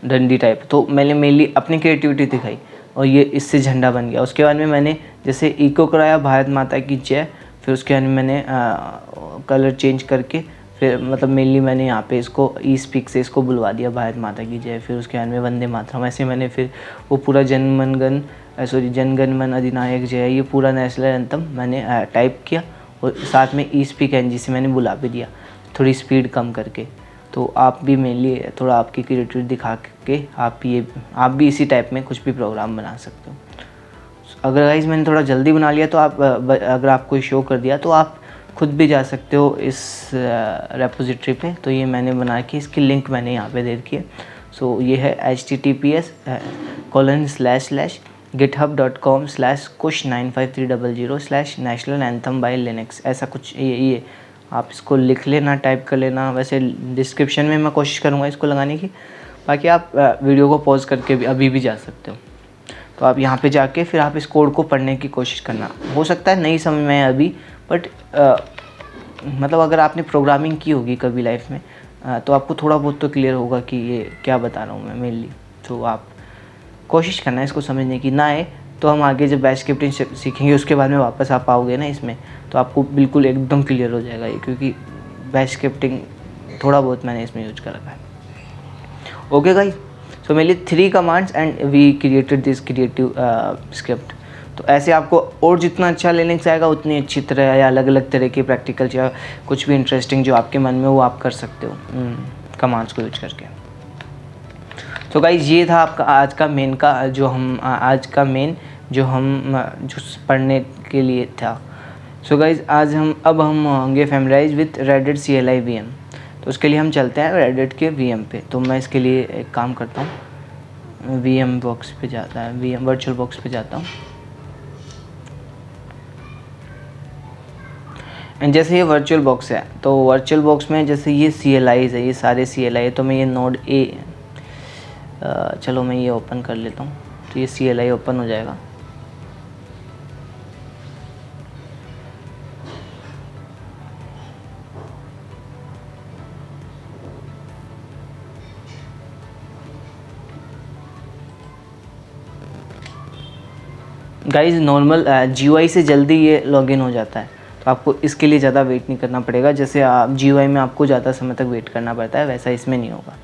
डंडी टाइप। तो मैंने मेनली अपनी क्रिएटिविटी दिखाई और ये इससे झंडा बन गया। उसके बाद में मैंने जैसे इको कराया भारत माता की जय, फिर उसके बाद में मैंने कलर चेंज करके, फिर मतलब मेनली मैंने यहाँ पे इसको ई स्पीक से इसको बुलवा दिया भारत माता की जय। फिर उसके बाद में वंदे मातरम, ऐसे मैंने फिर वो पूरा जन गण मन अधिनायक जय, ये पूरा नेशनल एंथम मैंने टाइप किया और साथ में ई स्पीक एनजी से मैंने बुला भी दिया, थोड़ी स्पीड कम करके। तो आप भी मेनली थोड़ा आपकी क्रिएटिविटी दिखा के आप भी इसी टाइप में कुछ भी प्रोग्राम बना सकते हो। अगर गाइस मैंने थोड़ा जल्दी बना लिया तो अगर आपको शो कर दिया तो आप खुद भी जा सकते हो इस रेपोजिटरी पे। तो ये मैंने बना के इसकी लिंक मैंने यहाँ पे दे रखी है। सो ये है https://github.com/kush95300/national anthem by linux, ऐसा कुछ ये आप इसको लिख लेना, टाइप कर लेना। वैसे डिस्क्रिप्शन में मैं कोशिश करूँगा इसको लगाने की, बाकी आप वीडियो को पॉज करके भी अभी भी जा सकते हो। तो आप यहाँ पे जाके फिर आप इस कोड को पढ़ने की कोशिश करना। हो सकता है नहीं समझ में आए अभी, बट मतलब अगर आपने प्रोग्रामिंग की होगी कभी लाइफ में, तो आपको थोड़ा बहुत तो क्लियर होगा कि ये क्या बता रहा हूँ मैं मेनली। तो आप कोशिश करना इसको समझने की। ना आए तो हम आगे जब बैच स्क्रिप्टिंग सीखेंगे उसके बाद में वापस आप आओगे ना इसमें, तो आपको बिल्कुल एकदम क्लियर हो जाएगा ये, क्योंकि बैच स्क्रिप्टिंग थोड़ा बहुत मैंने इसमें यूज कर रखा है। Okay guys, so mainly 3 commands and we created this creative script. तो ऐसे आपको और जितना अच्छा लिनक्स आएगा उतनी अच्छी तरह या अलग अलग तरह की प्रैक्टिकल या कुछ भी इंटरेस्टिंग जो आपके मन में वो आप कर सकते हो कमांड्स को यूज करके। तो गाइस ये था आपका आज का मेन जो पढ़ने के लिए था। सो गाइस आज हम होंगे फैमिलाइज विथ रेडिट CLI VM। तो उसके लिए हम चलते हैं रेडिट के VM पे। तो मैं इसके लिए एक काम करता हूँ, VM वर्चुअल बॉक्स पे जाता हूँ। एंड जैसे ये वर्चुअल बॉक्स है, तो वर्चुअल बॉक्स में जैसे ये CLIs है, ये सारे CLI है। तो मैं ये नोड A चलो मैं ये ओपन कर लेता हूँ, तो ये CLI ओपन हो जाएगा। गाइस नॉर्मल GUI से जल्दी ये लॉगिन हो जाता है, तो आपको इसके लिए ज़्यादा वेट नहीं करना पड़ेगा। जैसे आप GUI में आपको ज़्यादा समय तक वेट करना पड़ता है, वैसा इसमें नहीं होगा।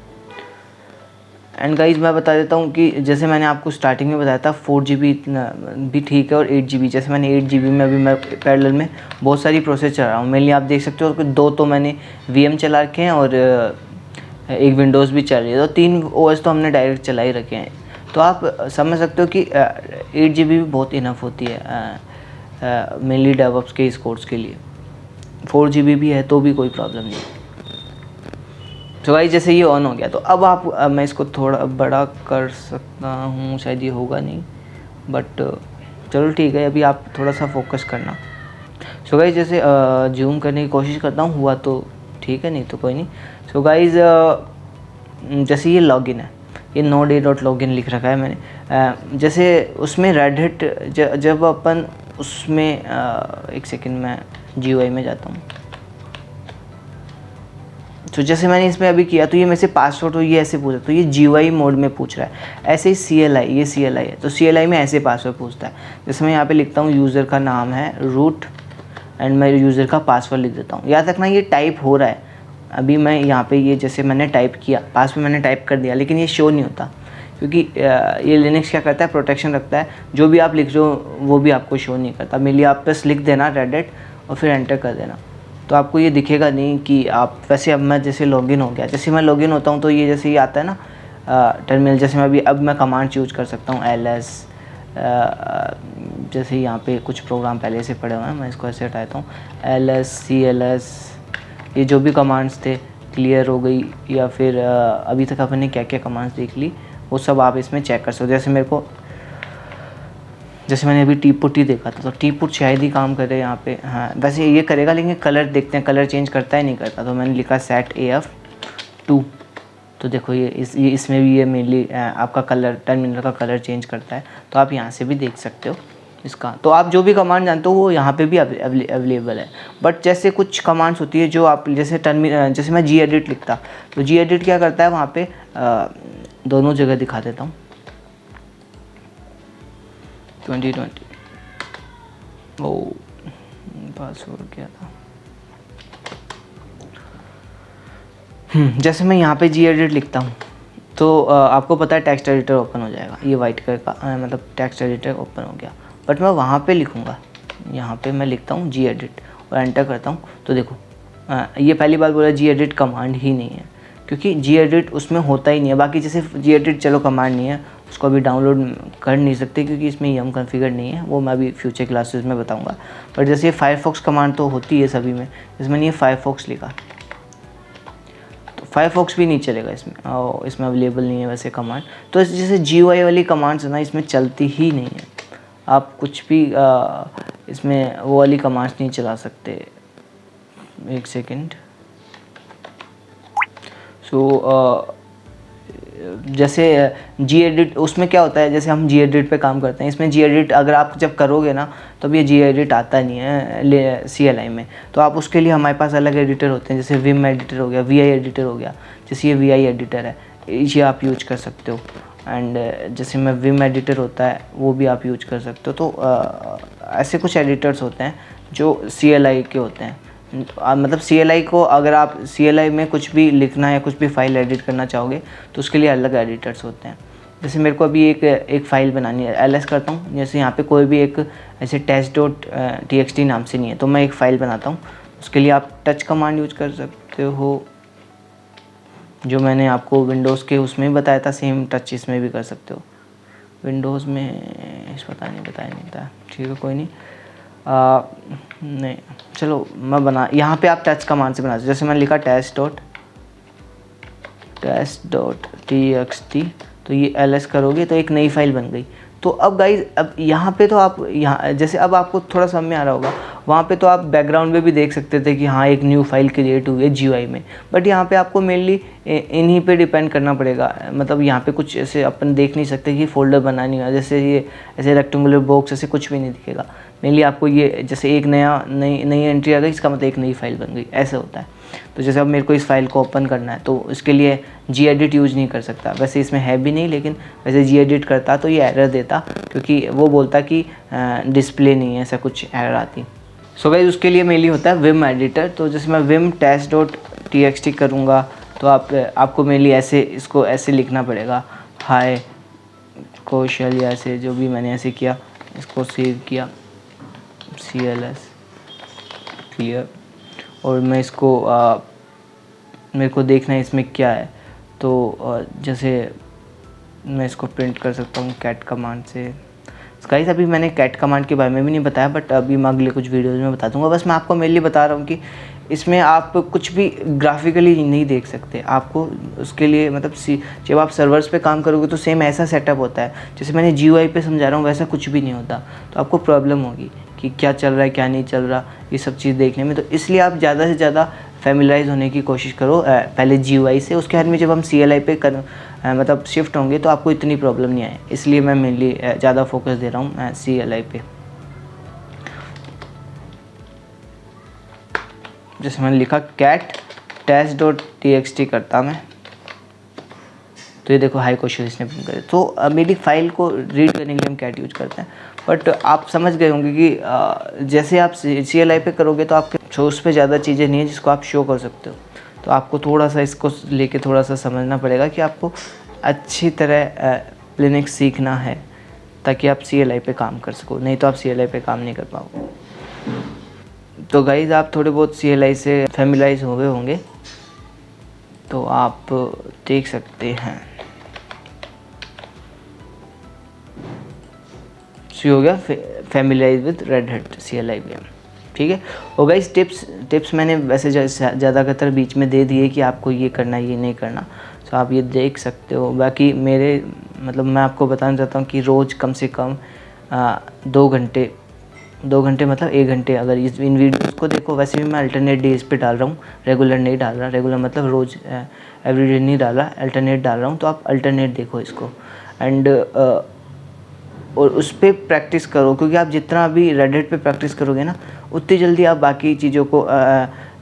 एंड गाइस मैं बता देता हूँ कि जैसे मैंने आपको स्टार्टिंग में बताया था 4GB भी ठीक है और 8GB। जैसे मैंने 8GB में अभी मैं पैरेलल में बहुत सारी प्रोसेस चला रहा हूँ। मेनली आप देख सकते हो कि 2 तो मैंने VM चला रखे हैं और एक विंडोज़ भी चल रही है, तो 3 OS तो हमने डायरेक्ट चला ही रखे हैं। तो आप समझ सकते हो कि 8GB भी बहुत इनफ होती है मेनली डेवऑप्स के इस कोर्स के लिए। 4 GB भी है तो भी कोई प्रॉब्लम नहीं। तो भाई जैसे ये ऑन हो गया तो अब मैं इसको थोड़ा बड़ा कर सकता हूँ, शायद ये होगा नहीं, बट चलो ठीक है, अभी आप थोड़ा सा फोकस करना। सो गाइज जैसे जूम करने की कोशिश करता हूँ, हुआ तो ठीक है, नहीं तो कोई नहीं। सो गाइज जैसे ये लॉगिन है, ये node.login लिख रखा है मैंने। जैसे उसमें रेडिट जब अपन उसमें एक सेकंड में GUI में जाता हूँ। तो जैसे मैंने इसमें अभी किया तो ये मेरे से पासवर्ड, तो ये ऐसे पूछा, तो ये GUI मोड में पूछ रहा है। ऐसे ही CLI, ये CLI है तो CLI में ऐसे पासवर्ड पूछता है। जैसे मैं यहाँ पे लिखता हूँ यूज़र का नाम है रूट एंड मैं यूज़र का पासवर्ड लिख देता हूँ। याद रखना ये टाइप हो रहा है, अभी मैं यहाँ पे ये जैसे मैंने टाइप किया, पासवर्ड मैंने टाइप कर दिया, लेकिन ये शो नहीं होता क्योंकि ये लिनक्स क्या करता है, प्रोटेक्शन रखता है, जो भी आप लिख रहे हो वो भी आपको शो नहीं करता। मेरे लिए आप बस लिख देना रेडिट और फिर एंटर कर देना, तो आपको ये दिखेगा नहीं कि आप वैसे। अब मैं जैसे लॉगिन हो गया, जैसे मैं लॉगिन होता हूँ तो ये जैसे ये आता है ना टर्मिनल, जैसे मैं अब मैं कमांड यूज कर सकता हूँ ls, जैसे यहाँ पे कुछ प्रोग्राम पहले से पड़े हुए हैं, मैं इसको ऐसे हटाता हूँ, ls cls, ये जो भी कमांड्स थे क्लियर हो गई, या फिर अभी तक अपन ने क्या क्या कमांड्स देख ली वो सब आप इसमें चेक कर सकते हो। जैसे मेरे को, जैसे मैंने अभी टीपुट ही देखा था तो टीपुट शायद ही काम करे यहाँ पे, हाँ वैसे ये करेगा, लेकिन कलर देखते हैं कलर चेंज करता है नहीं करता। तो मैंने लिखा सेट AF2, तो देखो ये इसमें भी ये मेनली आपका कलर, टर्मिनल का कलर चेंज करता है, तो आप यहाँ से भी देख सकते हो इसका। तो आप जो भी कमांड जानते हो वो यहाँ पे भी अवेलेबल है। बट जैसे कुछ कमांड्स होती है जो आप जैसे जैसे मैं gedit लिखता, तो gedit क्या करता है वहाँ पे दोनों जगह दिखा देता हूँ 2020, ओ पासवर्ड क्या था, जैसे मैं यहाँ पे gedit लिखता हूँ तो आपको पता है टेक्स्ट एडिटर ओपन हो जाएगा, ये वाइट कलर का मतलब टेक्स्ट एडिटर ओपन हो गया। बट मैं वहाँ पे लिखूँगा, यहाँ पे मैं लिखता हूँ gedit और एंटर करता हूँ, तो देखो ये पहली बात बोला gedit कमांड ही नहीं है, क्योंकि gedit उसमें होता ही नहीं है। बाकी जैसे gedit चलो कमांड नहीं है, उसको अभी डाउनलोड कर नहीं सकते क्योंकि इसमें यम कॉन्फ़िगर नहीं है, वो मैं अभी फ्यूचर क्लासेस में बताऊँगा। बट जैसे ये फायरफॉक्स कमांड तो होती है सभी में, जैसे मैंने ये फायरफॉक्स लिखा तो फायरफॉक्स भी नहीं चलेगा इसमें, और इसमें अवेलेबल नहीं है वैसे कमांड। तो जैसे GUI वाली कमांड्स है ना, इसमें चलती ही नहीं है, आप कुछ भी इसमें वो वाली कमांड्स नहीं चला सकते। एक सेकंड। सो जैसे gedit उसमें क्या होता है, जैसे हम gedit पे काम करते हैं, इसमें gedit अगर आप जब करोगे ना तब ये gedit आता नहीं है CLI में, तो आप उसके लिए हमारे पास अलग एडिटर होते हैं, जैसे vim एडिटर हो गया, vi एडिटर हो गया, जैसे ये vi एडिटर है ये आप यूज कर सकते हो। एंड जैसे मैं vim एडिटर होता है वो भी आप यूज कर सकते हो। तो ऐसे कुछ एडिटर्स होते हैं जो CLI के होते हैं, मतलब CLI को अगर आप CLI में कुछ भी लिखना या कुछ भी फाइल एडिट करना चाहोगे तो उसके लिए अलग एडिटर्स होते हैं। जैसे मेरे को अभी एक फ़ाइल बनानी है, ls करता हूँ, जैसे यहाँ पे कोई भी एक ऐसे test.txt नाम से नहीं है, तो मैं एक फ़ाइल बनाता हूँ, उसके लिए आप टच कमांड यूज कर सकते हो, जो मैंने आपको विंडोज़ के उसमें भी बताया था, सेम टच इसमें भी कर सकते हो। विंडोज़ में बताया नहीं था, ठीक है कोई नहीं, नहीं चलो मैं बना, यहाँ पे आप टच कमांड से बना सकते। जैसे मैंने लिखा test.txt, तो ये ls करोगे तो एक नई फाइल बन गई। तो अब गाइज अब यहाँ पे तो आप यहाँ जैसे अब आपको थोड़ा समझ में आ रहा होगा, वहाँ पे तो आप बैकग्राउंड में भी देख सकते थे कि हाँ एक न्यू फाइल क्रिएट हुई है GUI में, बट यहाँ पे आपको मेनली इन्हीं पे डिपेंड करना पड़ेगा। मतलब यहाँ पे कुछ ऐसे अपन देख नहीं सकते कि फ़ोल्डर बनानी है, जैसे ये ऐसे रेक्टेंगुलर बॉक्स ऐसे कुछ भी नहीं दिखेगा। मेनली आपको ये जैसे एक नई एंट्री आ गई, इसका मतलब एक नई फाइल बन गई, ऐसे होता है। तो जैसे अब मेरे को इस फाइल को ओपन करना है तो इसके लिए gedit यूज़ नहीं कर सकता, वैसे इसमें है भी नहीं, लेकिन वैसे gedit करता तो ये एरर देता, क्योंकि वो बोलता कि डिस्प्ले नहीं है, ऐसा कुछ एरर आती। सो गाइस उसके लिए मेनली होता है vim एडिटर। तो जैसे मैं vim test.txt करूँगा तो आपको मेनली ऐसे इसको ऐसे लिखना पड़ेगा, हाय कौशल, या ऐसे जो भी मैंने ऐसे किया, इसको सेव किया CLS क्लियर, और मैं इसको मेरे को देखना है इसमें क्या है, तो जैसे मैं इसको प्रिंट कर सकता हूँ कैट कमांड से, गाइस अभी मैंने कैट कमांड के बारे में भी नहीं बताया, बट अभी मैं अगले कुछ वीडियोज़ में बता दूंगा। बस मैं आपको मेनली बता रहा हूँ कि इसमें आप कुछ भी ग्राफिकली नहीं देख सकते। आपको उसके लिए मतलब जब आप सर्वर्स पे काम करोगे तो सेम ऐसा सेटअप होता है जैसे मैंने GUI पे समझा रहा हूँ, वैसा कुछ भी नहीं होता। तो आपको प्रॉब्लम होगी कि क्या चल रहा है क्या नहीं चल रहा, ये सब चीज़ देखने में। तो इसलिए आप ज़्यादा से ज़्यादा फैमिलाइज होने की कोशिश करो पहले GUI से। उसके बाद में जब हम CLI पे मतलब शिफ्ट होंगे तो आपको इतनी प्रॉब्लम नहीं आए। इसलिए मैं मेनली ज़्यादा फोकस दे रहा हूँ CLI पे। जैसे मैंने लिखा cat test.txt करता मैं, तो ये देखो हाई क्वेश्चन इसने प्रिंट करे। तो मेरी फाइल को रीड करने के लिए हम कैट यूज करते हैं। बट आप समझ गए होंगे कि जैसे आप CLI पे करोगे तो आपके उस पर ज़्यादा चीज़ें नहीं है जिसको आप शो कर सकते हो। तो आपको थोड़ा सा इसको लेके थोड़ा सा समझना पड़ेगा कि आपको अच्छी तरह लिनक्स सीखना है ताकि आप CLI पे काम कर सको, नहीं तो आप CLI पे काम नहीं कर पाओगे। तो गाइज़ आप थोड़े बहुत CLI से फैमिलाइज हो गए होंगे तो आप देख सकते हैं। हो गया familiarize with Red Hat CLI VM, ठीक है। और गाइस टिप्स मैंने वैसे ज़्यादातर बीच में दे दिए कि आपको ये करना ये नहीं करना, तो आप ये देख सकते हो। बाकी मेरे मतलब मैं आपको बताना चाहता हूँ कि रोज़ कम से कम 2 घंटे मतलब 1 घंटे अगर इन वीडियोज़ को देखो। वैसे भी मैं अल्टरनेट डेज़ पे डाल रहा हूँ, रेगुलर नहीं डाल रहा। रेगुलर मतलब रोज़ एवरीडे नहीं डाल रहा, अल्टरनेट डाल रहा हूँ। तो आप अल्टरनेट देखो इसको एंड और उस पर प्रैक्टिस करो, क्योंकि आप जितना अभी रेडिट पे प्रैक्टिस करोगे ना उतनी जल्दी आप बाकी चीज़ों को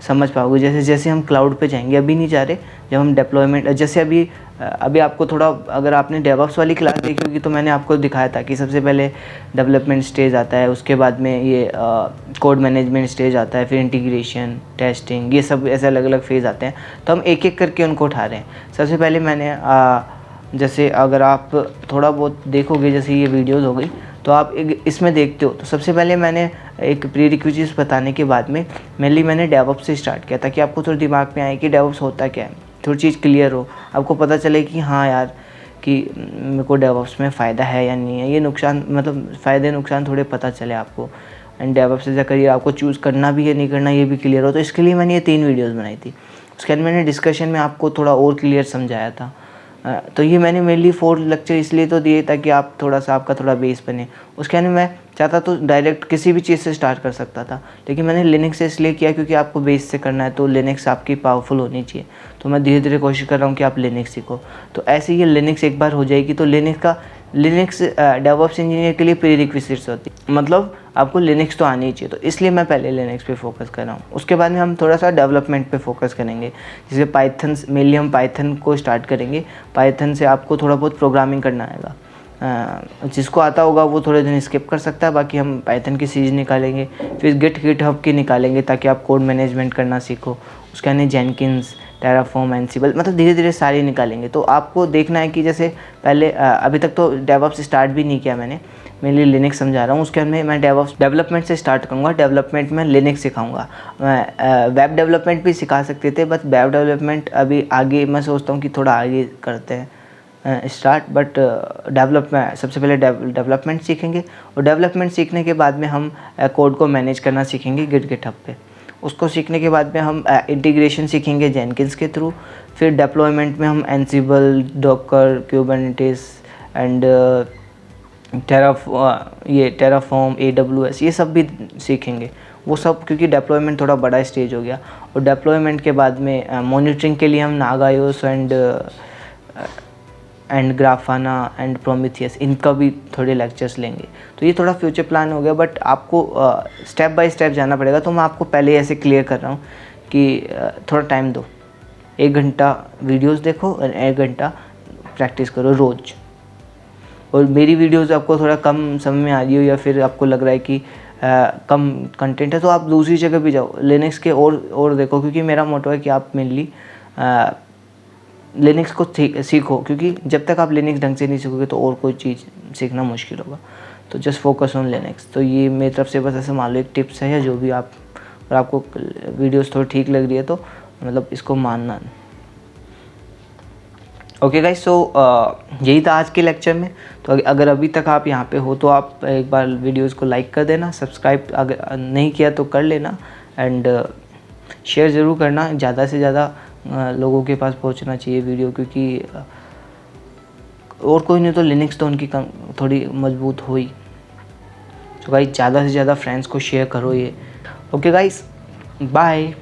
समझ पाओगे। जैसे जैसे हम क्लाउड पे जाएंगे, अभी नहीं जा रहे, जब हम डेप्लॉयमेंट जैसे अभी आपको थोड़ा, अगर आपने डेवऑप्स वाली क्लास देखी होगी तो मैंने आपको दिखाया था कि सबसे पहले डेवलपमेंट स्टेज आता है, उसके बाद में ये कोड मैनेजमेंट स्टेज आता है, फिर इंटीग्रेशन, टेस्टिंग, ये सब ऐसे अलग अलग फेज़ आते हैं। तो हम एक एक करके उनको उठा रहे हैं। सबसे पहले मैंने जैसे अगर आप थोड़ा बहुत देखोगे, जैसे ये वीडियोज़ हो गई तो आप इसमें देखते हो, तो सबसे पहले मैंने एक प्रीरिक्विजिट्स बताने के बाद में मेनली मैंने डेवऑप्स से स्टार्ट किया ताकि आपको थोड़ा दिमाग में आए कि डेवऑप्स होता क्या है, थोड़ी चीज़ क्लियर हो, आपको पता चले कि हाँ यार कि मेरे को डेवऑप्स में फ़ायदा है या नहीं है, ये नुकसान मतलब फ़ायदे नुकसान थोड़े पता चले आपको। एंड डेवऑप्स से करिए आपको चूज़ करना भी है नहीं करना ये भी क्लियर हो। तो इसके लिए मैंने ये 3 वीडियोज़ बनाई थी। उसके बाद मैंने डिस्कशन में आपको थोड़ा और क्लियर समझाया था। तो ये मैंने मेनली 4 लेक्चर इसलिए तो दिए ताकि आप थोड़ा सा आपका थोड़ा बेस बने। उसके बाद मैं चाहता तो डायरेक्ट किसी भी चीज़ से स्टार्ट कर सकता था, लेकिन मैंने लिनक्स से इसलिए किया क्योंकि आपको बेस से करना है, तो लिनक्स आपकी पावरफुल होनी चाहिए। तो मैं धीरे धीरे कोशिश कर रहा हूँ कि आप लिनक्स सीखो। तो ऐसे ये लिनक्स एक बार हो जाएगी तो लिनक्स डेवऑप्स इंजीनियर के लिए प्रीरिक्विजिट्स होती है, मतलब आपको लिनक्स तो आनी ही चाहिए। तो इसलिए मैं पहले लिनक्स पे फोकस कर रहा हूँ। उसके बाद में हम थोड़ा सा डेवलपमेंट पे फोकस करेंगे, जैसे पाइथन, मेनली हम पाइथन को स्टार्ट करेंगे। पाइथन से आपको थोड़ा बहुत प्रोग्रामिंग करना आएगा, जिसको आता होगा वो थोड़े दिन स्किप कर सकता है। बाकी हम पाइथन की सीरीज निकालेंगे, फिर गिटहब की निकालेंगे ताकि आप कोड मैनेजमेंट करना सीखो। उसके बाद जेनकिंस, टेराफॉर्म, एंसिबल, मतलब धीरे धीरे सारे निकालेंगे। तो आपको देखना है कि जैसे पहले अभी तक तो डेवऑप्स स्टार्ट भी नहीं किया मैंने, मेनली लिनक्स समझा रहा हूँ। उसके बाद मैं डेवऑप्स डेवलपमेंट से स्टार्ट करूँगा। डेवलपमेंट में लिनक्स सिखाऊंगा। वेब डेवलपमेंट भी सिखा सकते थे, बट वेब डेवलपमेंट अभी आगे मैं सोचता हूँ कि थोड़ा आगे करते हैं स्टार्ट। बट डेवलपमेंट सबसे पहले डेवलपमेंट सीखेंगे, और डेवलपमेंट सीखने के बाद में हम कोड को मैनेज करना सीखेंगे गिटहब पे। उसको सीखने के बाद में हम इंटीग्रेशन सीखेंगे जेनकिंस के थ्रू। फिर डेप्लॉयमेंट में हम Ansible, Docker, Kubernetes and Terraform, AWS, ये सब भी सीखेंगे। वो सब क्योंकि डेप्लॉयमेंट थोड़ा बड़ा स्टेज हो गया। और डेप्लॉयमेंट के बाद में मॉनिटरिंग के लिए हम नागायोस एंड ग्राफाना एंड प्रोमीथियस, इनका भी थोड़े लेक्चर्स लेंगे। तो ये थोड़ा फ्यूचर प्लान हो गया, बट आपको स्टेप बाय स्टेप जाना पड़ेगा। तो मैं आपको पहले ऐसे क्लियर कर रहा हूँ कि थोड़ा टाइम दो, 1 घंटा वीडियोस देखो और 1 घंटा प्रैक्टिस करो रोज़। और मेरी वीडियोस आपको थोड़ा कम समय में आ रही हो या फिर आपको लग रहा है कि कम कंटेंट है, तो आप दूसरी जगह भी जाओ, लिनक्स के और देखो। क्योंकि मेरा मोटो है कि आप मेनली लिनक्स को सीखो, क्योंकि जब तक आप लिनक्स ढंग से नहीं सीखोगे तो और कोई चीज़ सीखना मुश्किल होगा। तो जस्ट फोकस ऑन लिनक्स। तो ये मेरी तरफ से बस ऐसे मान लो एक टिप्स है, या जो भी आप, अगर आपको वीडियोस थोड़ी ठीक लग रही है तो मतलब इसको मानना। ओके गाइस, सो यही था आज के लेक्चर में। तो अगर अभी तक आप यहाँ पे हो तो आप एक बार वीडियोस को लाइक कर देना, सब्सक्राइब अगर नहीं किया तो कर लेना, एंड शेयर ज़रूर करना। ज़्यादा से ज़्यादा लोगों के पास पहुँचना चाहिए वीडियो, क्योंकि और कोई नहीं तो लिनक्स तो उनकी थोड़ी मजबूत हो ही। तो गाइस ज़्यादा से ज़्यादा फ्रेंड्स को शेयर करो ये। Okay guys, bye.